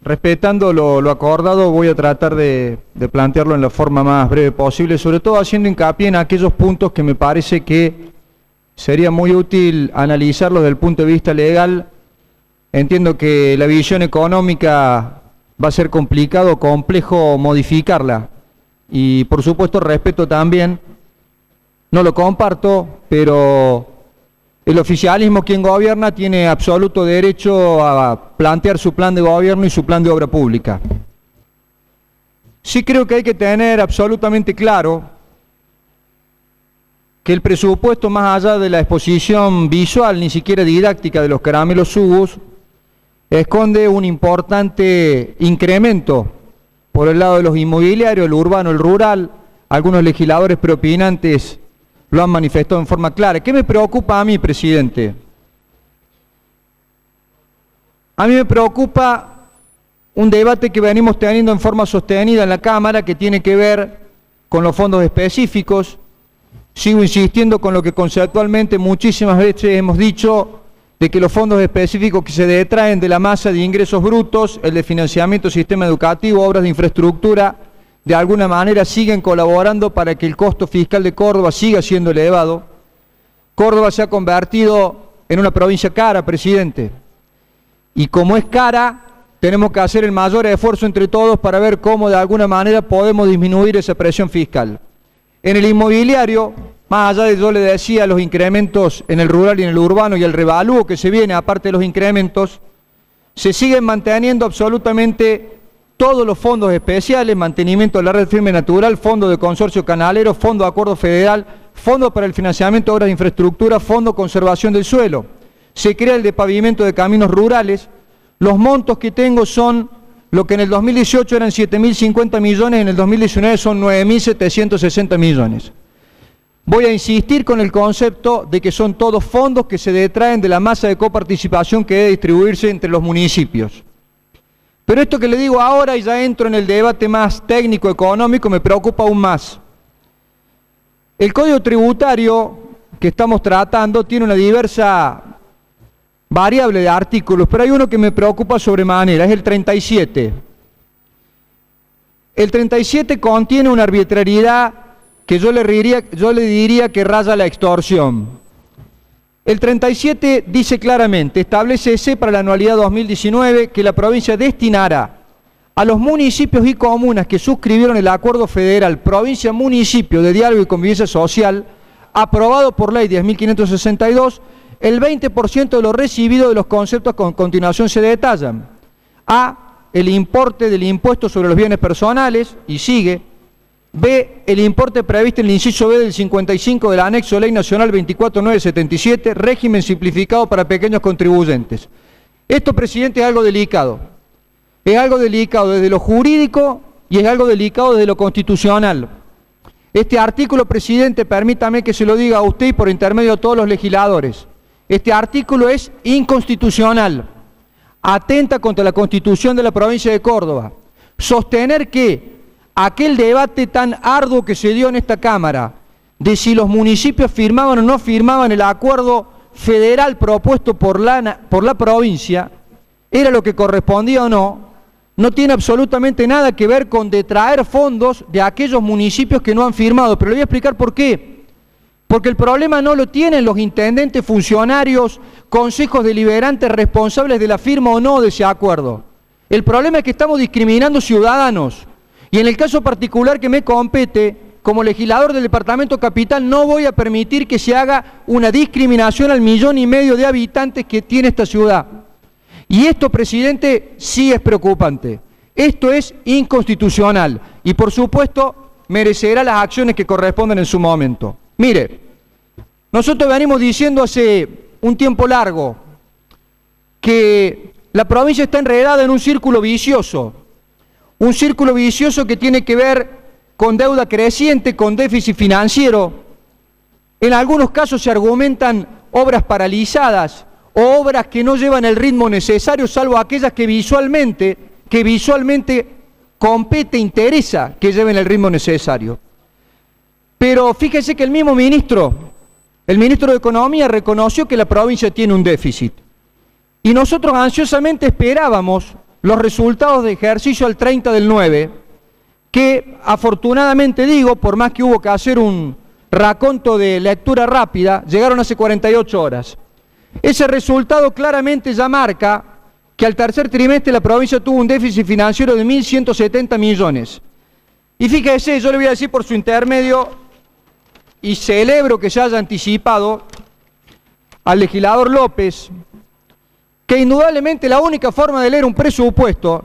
respetando lo acordado, voy a tratar de plantearlo en la forma más breve posible, sobre todo haciendo hincapié en aquellos puntos que me parece que sería muy útil analizarlos desde el punto de vista legal. Entiendo que la visión económica va a ser complicado, complejo modificarla. Y por supuesto respeto también, no lo comparto, pero el oficialismo, quien gobierna, tiene absoluto derecho a plantear su plan de gobierno y su plan de obra pública. Sí creo que hay que tener absolutamente claro que el presupuesto, más allá de la exposición visual, ni siquiera didáctica de los caramelos subus, esconde un importante incremento por el lado de los inmobiliarios, el urbano, el rural. Algunos legisladores preopinantes lo han manifestado en forma clara. ¿Qué me preocupa a mí, presidente? A mí me preocupa un debate que venimos teniendo en forma sostenida en la Cámara, que tiene que ver con los fondos específicos. Sigo insistiendo con lo que conceptualmente muchísimas veces hemos dicho, de que los fondos específicos que se detraen de la masa de ingresos brutos, el de financiamiento, sistema educativo, obras de infraestructura, de alguna manera siguen colaborando para que el costo fiscal de Córdoba siga siendo elevado. Córdoba se ha convertido en una provincia cara, presidente. Y como es cara, tenemos que hacer el mayor esfuerzo entre todos para ver cómo de alguna manera podemos disminuir esa presión fiscal. En el inmobiliario, más allá de, yo le decía, los incrementos en el rural y en el urbano y el revalúo que se viene, aparte de los incrementos, se siguen manteniendo absolutamente todos los fondos especiales: mantenimiento de la red firme natural, fondo de consorcio canalero, fondo de acuerdo federal, fondo para el financiamiento de obras de infraestructura, fondo de conservación del suelo. Se crea el de pavimento de caminos rurales. Los montos que tengo son lo que en el 2018 eran 7.050 millones, en el 2019 son 9.760 millones. Voy a insistir con el concepto de que son todos fondos que se detraen de la masa de coparticipación que debe distribuirse entre los municipios. Pero esto que le digo ahora, y ya entro en el debate más técnico económico, me preocupa aún más. El Código Tributario que estamos tratando tiene una diversa variable de artículos, pero hay uno que me preocupa sobremanera, es el 37. El 37 contiene una arbitrariedad que yo le diría que raya la extorsión. El 37 dice claramente, establece para la anualidad 2019 que la provincia destinará a los municipios y comunas que suscribieron el acuerdo federal provincia-municipio de diálogo y convivencia social, aprobado por ley 10.562, el 20% de lo recibido de los conceptos que a continuación se detallan. A, el importe del impuesto sobre los bienes personales, y sigue. B, el importe previsto en el inciso B del 55 del anexo de Ley Nacional 24977, régimen simplificado para pequeños contribuyentes. Esto, presidente, es algo delicado. Es algo delicado desde lo jurídico y es algo delicado desde lo constitucional. Este artículo, presidente, permítame que se lo diga a usted y por intermedio de todos los legisladores. Este artículo es inconstitucional. Atenta contra la Constitución de la provincia de Córdoba. Sostener que aquel debate tan arduo que se dio en esta Cámara de si los municipios firmaban o no firmaban el acuerdo federal propuesto por la provincia, era lo que correspondía o no, no tiene absolutamente nada que ver con detraer fondos de aquellos municipios que no han firmado. Pero le voy a explicar por qué. Porque el problema no lo tienen los intendentes, funcionarios, consejos deliberantes responsables de la firma o no de ese acuerdo. El problema es que estamos discriminando ciudadanos. Y en el caso particular que me compete, como legislador del Departamento Capital, no voy a permitir que se haga una discriminación al 1,5 millones de habitantes que tiene esta ciudad. Y esto, presidente, sí es preocupante. Esto es inconstitucional y, por supuesto, merecerá las acciones que corresponden en su momento. Mire, nosotros venimos diciendo hace un tiempo largo que la provincia está enredada en un círculo vicioso que tiene que ver con deuda creciente, con déficit financiero. En algunos casos se argumentan obras paralizadas o obras que no llevan el ritmo necesario, salvo aquellas que visualmente compete, interesa que lleven el ritmo necesario. Pero fíjese que el mismo ministro de Economía reconoció que la provincia tiene un déficit. Y nosotros ansiosamente esperábamos los resultados de ejercicio al 30 del 9, que afortunadamente digo, por más que hubo que hacer un raconto de lectura rápida, llegaron hace 48 horas. Ese resultado claramente ya marca que al tercer trimestre la provincia tuvo un déficit financiero de 1.170 millones. Y fíjese, yo le voy a decir por su intermedio, y celebro que se haya anticipado al legislador López, que indudablemente la única forma de leer un presupuesto,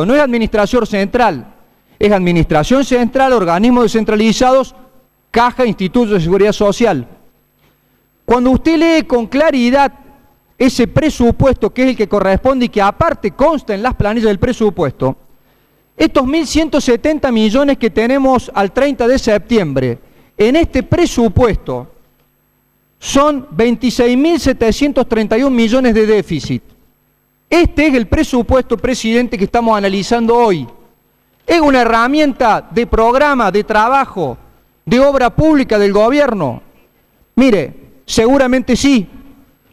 no es administración central, es administración central, organismos descentralizados, caja, institutos de seguridad social. Cuando usted lee con claridad ese presupuesto, que es el que corresponde y que aparte consta en las planillas del presupuesto, estos 1.170 millones que tenemos al 30 de septiembre, en este presupuesto, son 26.731 millones de déficit. Este es el presupuesto, presidente, que estamos analizando hoy. ¿Es una herramienta de programa, de trabajo, de obra pública del gobierno? Mire, seguramente sí.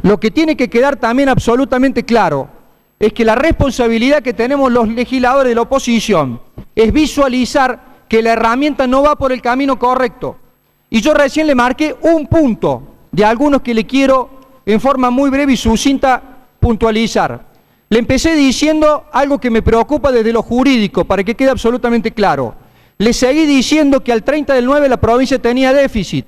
Lo que tiene que quedar también absolutamente claro es que la responsabilidad que tenemos los legisladores de la oposición es visualizar que la herramienta no va por el camino correcto. Y yo recién le marqué un punto de algunos que le quiero en forma muy breve y sucinta puntualizar. Le empecé diciendo algo que me preocupa desde lo jurídico, para que quede absolutamente claro. Le seguí diciendo que al 30 del 9 la provincia tenía déficit.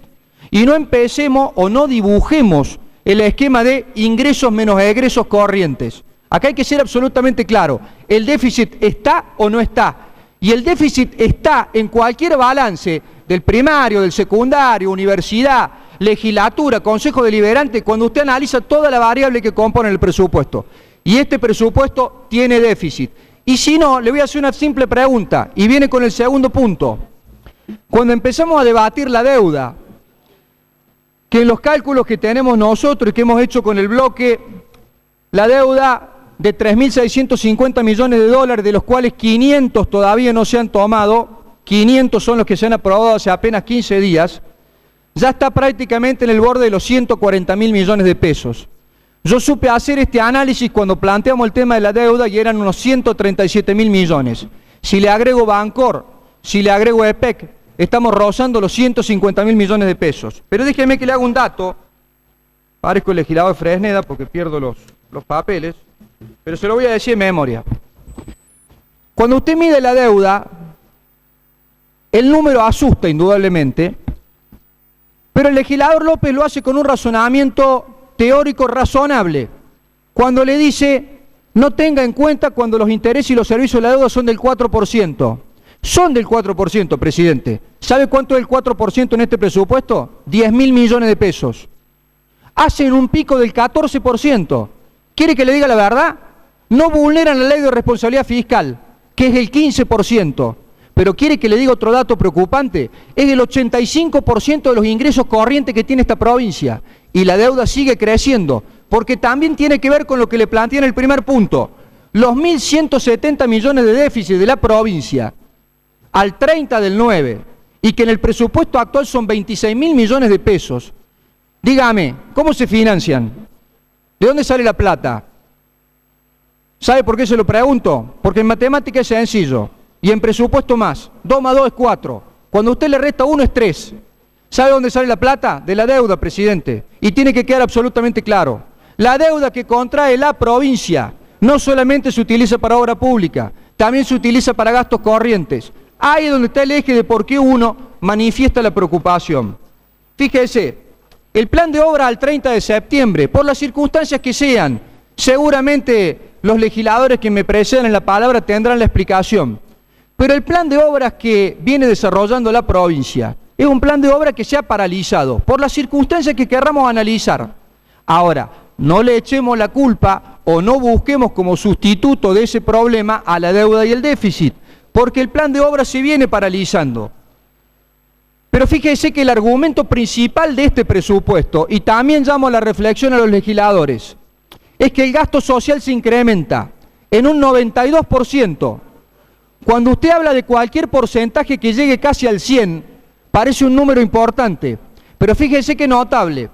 Y no empecemos o no dibujemos el esquema de ingresos menos egresos corrientes. Acá hay que ser absolutamente claro. ¿El déficit está o no está? Y el déficit está en cualquier balance del primario, del secundario, universidad, legislatura, consejo deliberante, cuando usted analiza toda la variable que compone el presupuesto. Y este presupuesto tiene déficit. Y si no, le voy a hacer una simple pregunta, y viene con el segundo punto. Cuando empezamos a debatir la deuda, que en los cálculos que tenemos nosotros y que hemos hecho con el bloque, la deuda de 3.650 millones de dólares, de los cuales 500 todavía no se han tomado, 500 son los que se han aprobado hace apenas 15 días, ya está prácticamente en el borde de los 140.000 millones de pesos. Yo supe hacer este análisis cuando planteamos el tema de la deuda y eran unos 137.000 millones. Si le agrego Bancor, si le agrego EPEC, estamos rozando los 150.000 millones de pesos. Pero déjeme que le haga un dato. Parezco el legislador de Fresneda porque pierdo los papeles, pero se lo voy a decir en memoria. Cuando usted mide la deuda, el número asusta indudablemente, pero el legislador López lo hace con un razonamiento teórico razonable, cuando le dice, no tenga en cuenta cuando los intereses y los servicios de la deuda son del 4%. Son del 4%, presidente. ¿Sabe cuánto es el 4% en este presupuesto? 10.000 millones de pesos. Hacen un pico del 14%. ¿Quiere que le diga la verdad? No vulneran la ley de responsabilidad fiscal, que es el 15%. Pero quiere que le diga otro dato preocupante. Es el 85% de los ingresos corrientes que tiene esta provincia. Y la deuda sigue creciendo, porque también tiene que ver con lo que le planteé en el primer punto. Los 1.170 millones de déficit de la provincia al 30 del 9, y que en el presupuesto actual son 26.000 millones de pesos. Dígame, ¿cómo se financian? ¿De dónde sale la plata? ¿Sabe por qué se lo pregunto? Porque en matemática es sencillo, y en presupuesto más. 2 más 2 es 4. Cuando usted le resta 1 es 3. ¿Sabe dónde sale la plata? De la deuda, presidente. Y tiene que quedar absolutamente claro. La deuda que contrae la provincia no solamente se utiliza para obra pública, también se utiliza para gastos corrientes. Ahí es donde está el eje de por qué uno manifiesta la preocupación. Fíjese, el plan de obra al 30 de septiembre, por las circunstancias que sean, seguramente los legisladores que me preceden en la palabra tendrán la explicación. Pero el plan de obras que viene desarrollando la provincia es un plan de obra que se ha paralizado por las circunstancias que querramos analizar. Ahora, no le echemos la culpa o no busquemos como sustituto de ese problema a la deuda y el déficit, porque el plan de obra se viene paralizando. Pero fíjese que el argumento principal de este presupuesto, y también llamo a la reflexión a los legisladores, es que el gasto social se incrementa en un 92%. Cuando usted habla de cualquier porcentaje que llegue casi al 100%, parece un número importante, pero fíjese que notable.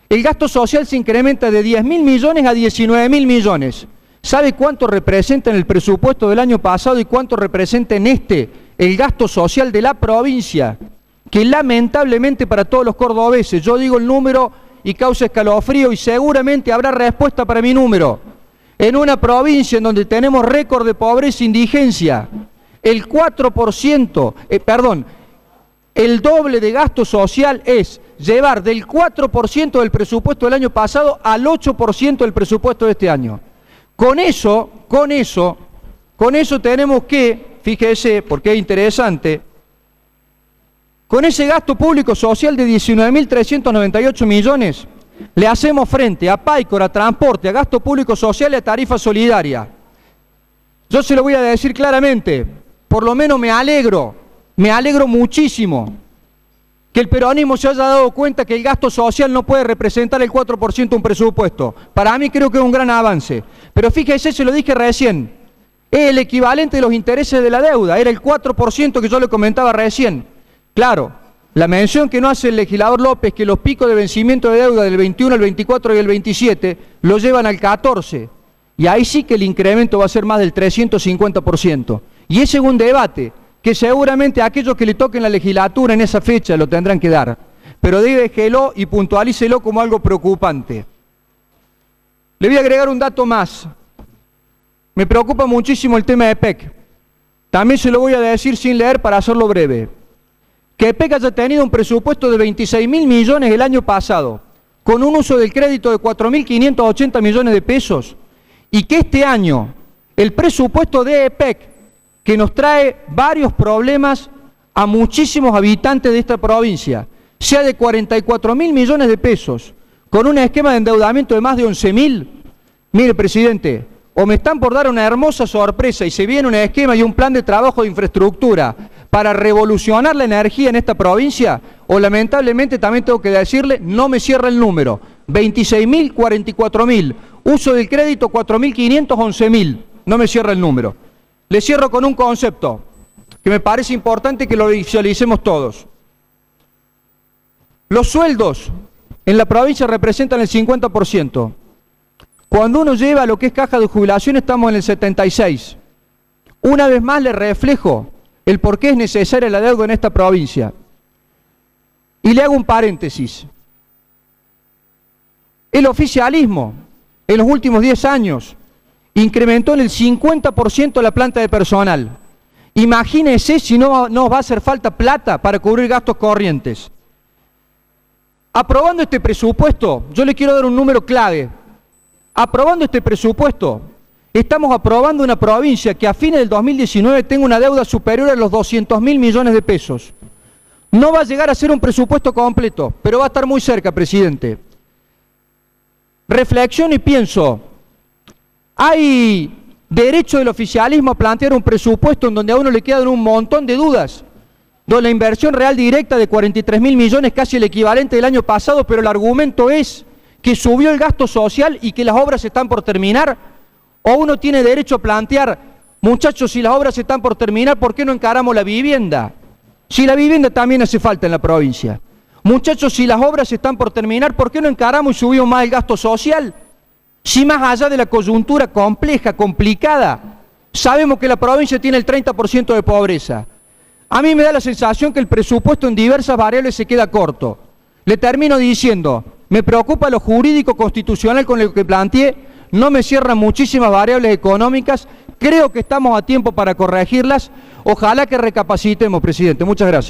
El gasto social se incrementa de 10.000 millones a 19.000 millones. ¿Sabe cuánto representa en el presupuesto del año pasado y cuánto representa en este el gasto social de la provincia? Que lamentablemente para todos los cordobeses, yo digo el número y causa escalofrío y seguramente habrá respuesta para mi número. En una provincia en donde tenemos récord de pobreza e indigencia, el 4%, el doble de gasto social es llevar del 4% del presupuesto del año pasado al 8% del presupuesto de este año. Con eso tenemos que, fíjese, porque es interesante, con ese gasto público social de 19.398 millones, le hacemos frente a PAICOR, a transporte, a gasto público social y a tarifa solidaria. Yo se lo voy a decir claramente, por lo menos me alegro muchísimo que el peronismo se haya dado cuenta que el gasto social no puede representar el 4% de un presupuesto. Para mí creo que es un gran avance. Pero fíjese, se lo dije recién, es el equivalente de los intereses de la deuda, era el 4% que yo le comentaba recién. Claro, la mención que no hace el legislador López, que los picos de vencimiento de deuda del 21, el 24 y el 27 lo llevan al 14%. Y ahí sí que el incremento va a ser más del 350%. Y ese es un debate que seguramente aquellos que le toquen la legislatura en esa fecha lo tendrán que dar. Pero déjelo y puntualícelo como algo preocupante. Le voy a agregar un dato más. Me preocupa muchísimo el tema de EPEC. También se lo voy a decir sin leer para hacerlo breve. Que EPEC haya tenido un presupuesto de 26.000 millones el año pasado, con un uso del crédito de 4.580 millones de pesos, y que este año el presupuesto de EPEC, que nos trae varios problemas a muchísimos habitantes de esta provincia, sea de 44.000 millones de pesos, con un esquema de endeudamiento de más de 11.000, mire, presidente, o me están por dar una hermosa sorpresa y se viene un esquema y un plan de trabajo de infraestructura para revolucionar la energía en esta provincia, o lamentablemente también tengo que decirle, no me cierra el número, 26.000, 44.000, uso del crédito 4.500, 11.000, no me cierra el número. Le cierro con un concepto que me parece importante que lo visualicemos todos. Los sueldos en la provincia representan el 50%. Cuando uno lleva lo que es caja de jubilación estamos en el 76%. Una vez más le reflejo el por qué es necesaria la deuda en esta provincia. Y le hago un paréntesis. El oficialismo, en los últimos 10 años, incrementó en el 50% la planta de personal. Imagínese si no nos va a hacer falta plata para cubrir gastos corrientes. Aprobando este presupuesto, yo le quiero dar un número clave. Aprobando este presupuesto, estamos aprobando una provincia que a fines del 2019 tenga una deuda superior a los 200.000 millones de pesos. No va a llegar a ser un presupuesto completo, pero va a estar muy cerca, presidente. Reflexiono y pienso, ¿hay derecho del oficialismo a plantear un presupuesto en donde a uno le quedan un montón de dudas? Donde la inversión real directa de 43.000 millones, casi el equivalente del año pasado, pero el argumento es que subió el gasto social y que las obras están por terminar. ¿O uno tiene derecho a plantear, muchachos, si las obras están por terminar, ¿por qué no encaramos la vivienda? Si la vivienda también hace falta en la provincia. Muchachos, si las obras están por terminar, ¿por qué no encaramos y subimos más el gasto social? Si más allá de la coyuntura compleja, complicada, sabemos que la provincia tiene el 30% de pobreza. A mí me da la sensación que el presupuesto en diversas variables se queda corto. Le termino diciendo, me preocupa lo jurídico constitucional con lo que planteé, no me cierran muchísimas variables económicas, creo que estamos a tiempo para corregirlas, ojalá que recapacitemos, presidente. Muchas gracias.